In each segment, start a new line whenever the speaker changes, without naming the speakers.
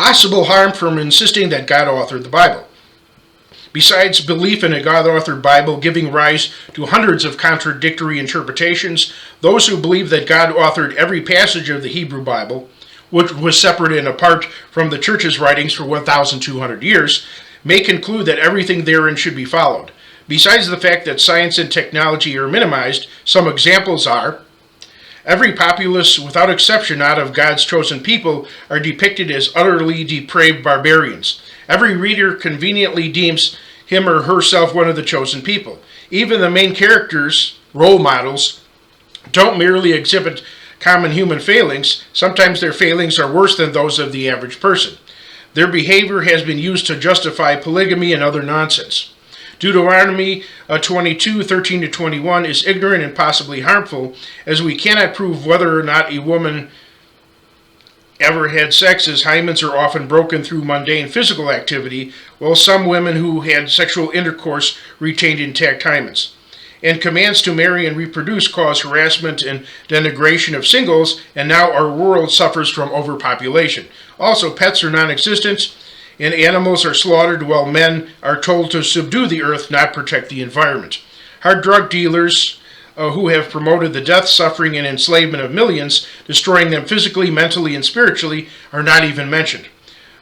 possible harm from insisting that God authored the Bible. Besides belief in a God-authored Bible giving rise to hundreds of contradictory interpretations, those who believe that God authored every passage of the Hebrew Bible, which was separate and apart from the church's writings for 1,200 years, may conclude that everything therein should be followed. Besides the fact that science and technology are minimized, some examples are: every populace, without exception not of God's chosen people, are depicted as utterly depraved barbarians. Every reader conveniently deems him or herself one of the chosen people. Even the main characters, role models, don't merely exhibit common human failings. Sometimes their failings are worse than those of the average person. Their behavior has been used to justify polygamy and other nonsense. Deuteronomy 22:13-21 is ignorant and possibly harmful, as we cannot prove whether or not a woman ever had sex, as hymens are often broken through mundane physical activity, while some women who had sexual intercourse retained intact hymens. And commands to marry and reproduce cause harassment and denigration of singles, and now our world suffers from overpopulation. Also, pets are non-existent, and animals are slaughtered while men are told to subdue the earth, not protect the environment. Hard drug dealers who have promoted the death, suffering, and enslavement of millions, destroying them physically, mentally, and spiritually, are not even mentioned.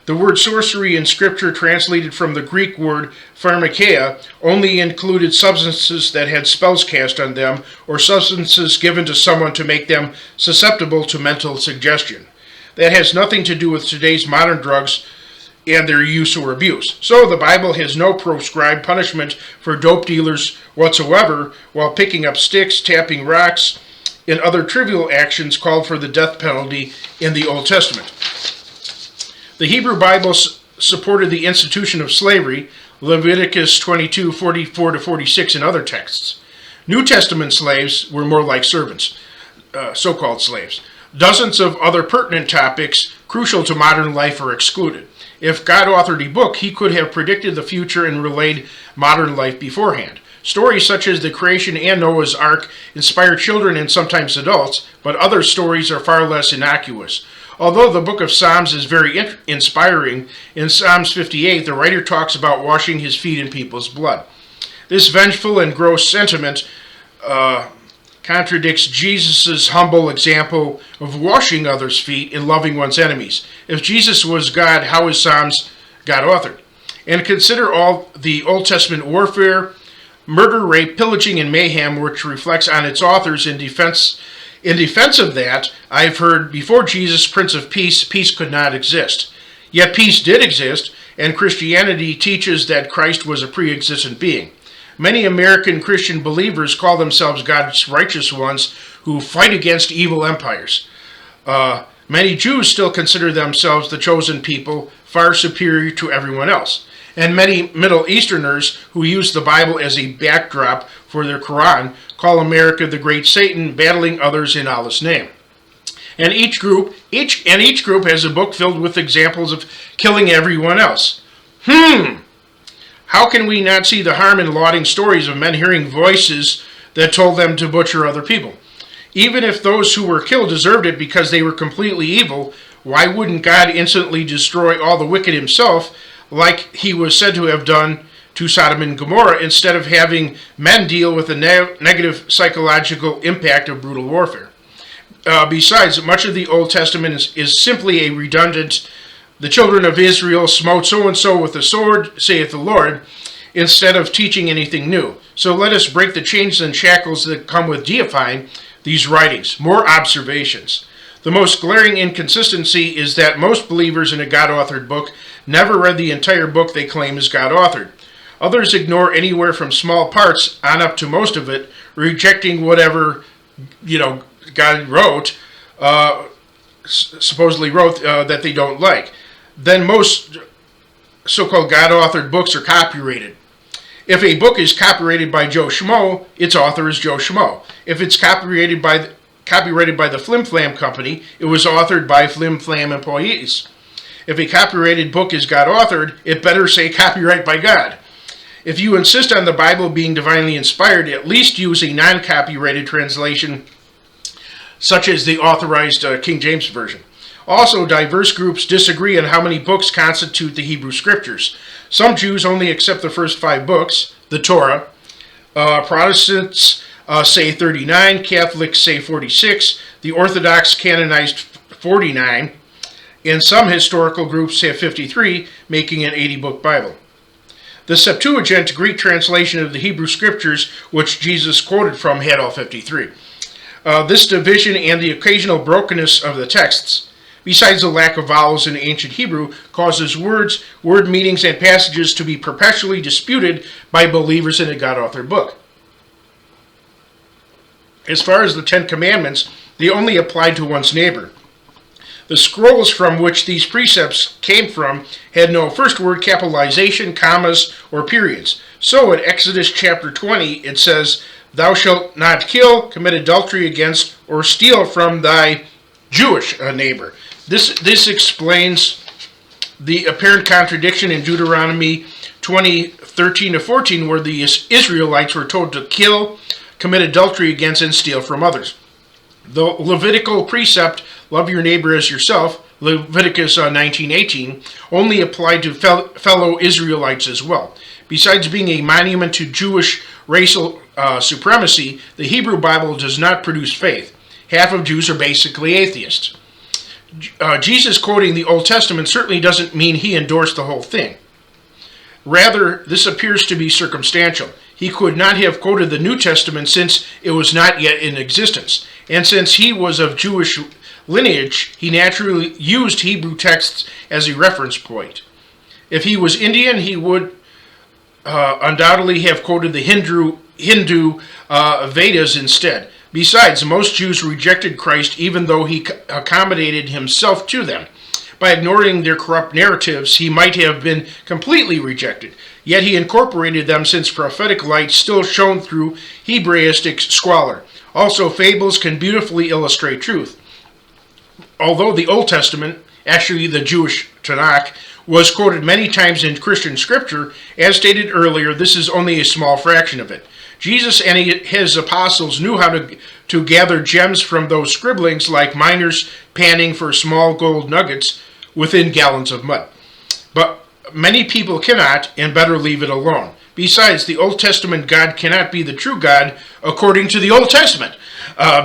The word sorcery in Scripture, translated from the Greek word pharmakeia, only included substances that had spells cast on them, or substances given to someone to make them susceptible to mental suggestion. That has nothing to do with today's modern drugs and their use or abuse. So the Bible has no proscribed punishment for dope dealers whatsoever, while picking up sticks, tapping rocks, and other trivial actions called for the death penalty in the Old Testament. The Hebrew Bible supported the institution of slavery, Leviticus 22:44-46 and other texts. New Testament slaves were more like servants, so-called slaves. Dozens of other pertinent topics crucial to modern life are excluded. If God authored a book, he could have predicted the future and relayed modern life beforehand. Stories such as the creation and Noah's Ark inspire children and sometimes adults, but other stories are far less innocuous. Although the book of Psalms is very inspiring, in Psalms 58, the writer talks about washing his feet in people's blood. This vengeful and gross sentiment contradicts Jesus' humble example of washing others' feet and loving one's enemies. If Jesus was God, how is Psalms God-authored? And consider all the Old Testament warfare, murder, rape, pillaging, and mayhem, which reflects on its authors. In defense of that, I've heard, before Jesus, Prince of Peace, peace could not exist. Yet peace did exist, and Christianity teaches that Christ was a pre-existent being. Many American Christian believers call themselves God's righteous ones who fight against evil empires. Many Jews still consider themselves the chosen people, far superior to everyone else. And many Middle Easterners who use the Bible as a backdrop for their Quran call America the great Satan, battling others in Allah's name. And each group has a book filled with examples of killing everyone else. How can we not see the harm in lauding stories of men hearing voices that told them to butcher other people? Even if those who were killed deserved it because they were completely evil, why wouldn't God instantly destroy all the wicked himself, like he was said to have done to Sodom and Gomorrah, instead of having men deal with the negative psychological impact of brutal warfare? Besides, much of the Old Testament is simply a redundant, the children of Israel smote so-and-so with the sword, saith the Lord, instead of teaching anything new. So let us break the chains and shackles that come with deifying these writings. More observations. The most glaring inconsistency is that most believers in a God-authored book never read the entire book they claim is God-authored. Others ignore anywhere from small parts on up to most of it, rejecting whatever, God wrote, supposedly wrote, that they don't like. Then most so-called God-authored books are copyrighted. If a book is copyrighted by Joe Schmo, its author is Joe Schmo. If it's copyrighted by the Flim Flam Company, it was authored by Flim Flam employees. If a copyrighted book is God-authored, it better say copyright by God. If you insist on the Bible being divinely inspired, at least use a non-copyrighted translation, such as the authorized King James Version. Also, diverse groups disagree on how many books constitute the Hebrew Scriptures. Some Jews only accept the first 5 books, the Torah. Protestants say 39, Catholics say 46, the Orthodox canonized 49, and some historical groups have 53, making an 80-book Bible. The Septuagint, Greek translation of the Hebrew Scriptures, which Jesus quoted from, had all 53. This division and the occasional brokenness of the texts, besides the lack of vowels in ancient Hebrew, causes words, word meanings, and passages to be perpetually disputed by believers in a God-authored book. As far as the 10 Commandments, they only applied to one's neighbor. The scrolls from which these precepts came from had no first word capitalization, commas, or periods. So in Exodus chapter 20, it says, "Thou shalt not kill, commit adultery against, or steal from thy Jewish neighbor." This explains the apparent contradiction in Deuteronomy 20:13-14, where the Israelites were told to kill, commit adultery against, and steal from others. The Levitical precept, "Love your neighbor as yourself," Leviticus 19:18, only applied to fellow Israelites as well. Besides being a monument to Jewish racial supremacy, the Hebrew Bible does not produce faith. Half of Jews are basically atheists. Jesus quoting the Old Testament certainly doesn't mean he endorsed the whole thing. Rather, this appears to be circumstantial. He could not have quoted the New Testament since it was not yet in existence. And since he was of Jewish lineage, he naturally used Hebrew texts as a reference point. If he was Indian, he would undoubtedly have quoted the Hindu Vedas instead. Besides, most Jews rejected Christ even though he accommodated himself to them. By ignoring their corrupt narratives, he might have been completely rejected. Yet he incorporated them since prophetic light still shone through Hebraistic squalor. Also, fables can beautifully illustrate truth. Although the Old Testament, actually the Jewish Tanakh, was quoted many times in Christian scripture, as stated earlier, this is only a small fraction of it. Jesus and his apostles knew how to gather gems from those scribblings like miners panning for small gold nuggets within gallons of mud. But many people cannot, and better leave it alone. Besides, the Old Testament God cannot be the true God according to the Old Testament,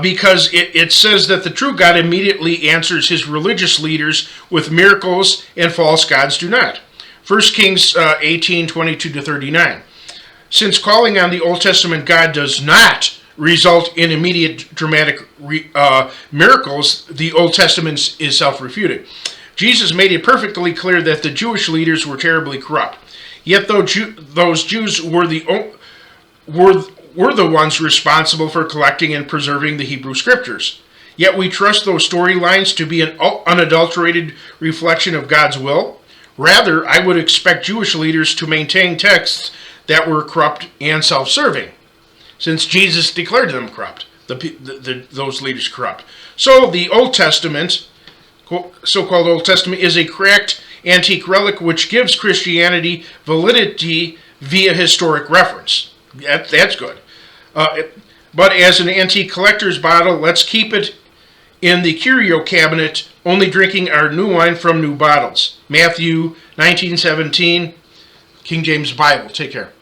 because it says that the true God immediately answers his religious leaders with miracles, and false gods do not. 1 Kings 18:22-39. Since calling on the Old Testament God does not result in immediate dramatic miracles, the Old Testament is self-refuting. Jesus made it perfectly clear that the Jewish leaders were terribly corrupt. Yet those Jews were the ones responsible for collecting and preserving the Hebrew Scriptures. Yet we trust those storylines to be an unadulterated reflection of God's will. Rather, I would expect Jewish leaders to maintain texts that were corrupt and self-serving, since Jesus declared them corrupt, those leaders corrupt. So the Old Testament, so-called Old Testament, is a cracked antique relic which gives Christianity validity via historic reference. That's good. But as an antique collector's bottle, let's keep it in the curio cabinet, only drinking our new wine from new bottles. Matthew 19:17, King James Bible. Take care.